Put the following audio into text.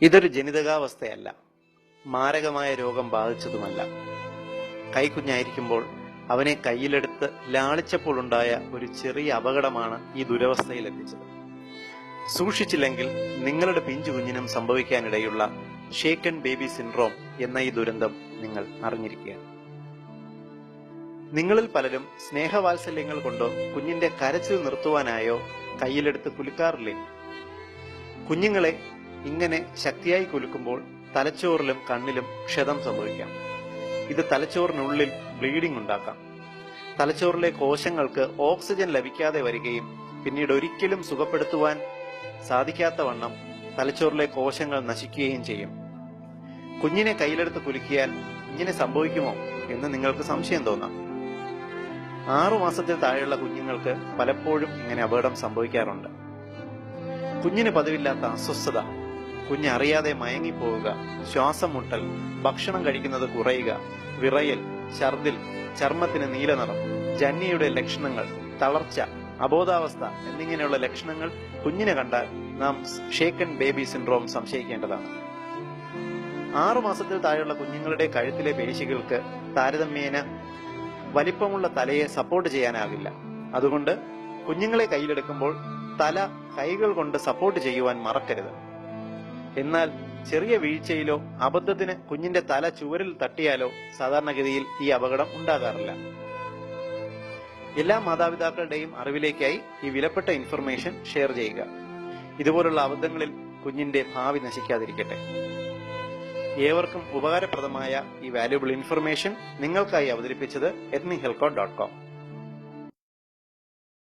ഇതൊരു ജനിതകാവസ്ഥയല്ല, മാരകമായ രോഗം ബാധിച്ചതുമല്ല. കൈക്കുഞ്ഞായിരിക്കുമ്പോൾ അവനെ കയ്യിലെടുത്ത് ലാളിച്ചപ്പോൾ ഉണ്ടായ ഒരു ചെറിയ അപകടമാണ് ഈ ദുരവസ്ഥയിലെത്തിച്ചത്. സൂക്ഷിച്ചില്ലെങ്കിൽ നിങ്ങളുടെ പിഞ്ചു കുഞ്ഞിനും സംഭവിക്കാനിടയുള്ള ഷേക്കൻ ബേബി സിൻഡ്രോം എന്ന ഈ ദുരന്തം നിങ്ങൾ അറിഞ്ഞിരിക്കുകയാണ്. നിങ്ങളിൽ പലരും സ്നേഹവാത്സല്യങ്ങൾ കൊണ്ടോ കുഞ്ഞിന്റെ കരച്ചിൽ നിർത്തുവാനായോ കയ്യിലെടുത്ത് കുലുക്കാറില്ലേ? കുഞ്ഞുങ്ങളെ ഇങ്ങനെ ശക്തിയായി കുലുക്കുമ്പോൾ തലച്ചോറിലും കണ്ണിലും ക്ഷതം സംഭവിക്കാം. ഇത് തലച്ചോറിനുള്ളിൽ ബ്ലീഡിംഗ് ഉണ്ടാക്കാം. തലച്ചോറിലെ കോശങ്ങൾക്ക് ഓക്സിജൻ ലഭിക്കാതെ വരികയും പിന്നീട് ഒരിക്കലും സുഖപ്പെടുത്തുവാൻ സാധിക്കാത്ത വണ്ണം തലച്ചോറിലെ കോശങ്ങൾ നശിക്കുകയും ചെയ്യും. കുഞ്ഞിനെ കയ്യിലെടുത്ത് കുലുക്കിയാൽ ഇങ്ങനെ സംഭവിക്കുമോ എന്ന് നിങ്ങൾക്ക് സംശയം തോന്നാം. 6 മാസത്തിൽ താഴെയുള്ള കുഞ്ഞുങ്ങൾക്ക് പലപ്പോഴും ഇങ്ങനെ അപകടം സംഭവിക്കാറുണ്ട്. കുഞ്ഞിന് പതിവില്ലാത്ത അസ്വസ്ഥത, കുഞ്ഞ് അറിയാതെ മയങ്ങിപ്പോവുക, ശ്വാസം മുട്ടൽ, ഭക്ഷണം കഴിക്കുന്നത് കുറയുക, വിറയൽ, ഛർദിൽ, ചർമ്മത്തിന് നീലനിറം, ജന്യയുടെ ലക്ഷണങ്ങൾ, തളർച്ച, അബോധാവസ്ഥ എന്നിങ്ങനെയുള്ള ലക്ഷണങ്ങൾ കുഞ്ഞിനെ കണ്ടാൽ നാം ഷേക്കൻ ബേബി സിൻഡ്രോം സംശയിക്കേണ്ടതാണ്. 6 മാസത്തിൽ താഴെയുള്ള കുഞ്ഞുങ്ങളുടെ കഴുത്തിലെ പേശികൾക്ക് താരതമ്യേന വലിപ്പമുള്ള തലയെ സപ്പോർട്ട് ചെയ്യാനാകില്ല. അതുകൊണ്ട് കുഞ്ഞുങ്ങളെ കയ്യിലെടുക്കുമ്പോൾ തല കൈകൾ കൊണ്ട് സപ്പോർട്ട് ചെയ്യുവാൻ മറക്കരുത്. എന്നാൽ ചെറിയ വീഴ്ചയിലോ അബദ്ധത്തിന് കുഞ്ഞിന്റെ തല ചുവരിൽ തട്ടിയാലോ സാധാരണഗതിയിൽ ഈ അപകടം ഉണ്ടാകാറില്ല. എല്ലാ മാതാപിതാക്കളുടെയും അറിവിലേക്കായി ഈ വിലപ്പെട്ട ഇൻഫർമേഷൻ ഷെയർ ചെയ്യുക. ഇതുപോലുള്ള അബദ്ധങ്ങളിൽ കുഞ്ഞിന്റെ ഭാവി നശിക്കാതിരിക്കട്ടെ. ഏവർക്കും ഉപകാരപ്രദമായ ഈ വാല്യുബിൾ ഇൻഫർമേഷൻ നിങ്ങൾക്കായി അവതരിപ്പിച്ചത് ethnichealthcode.com.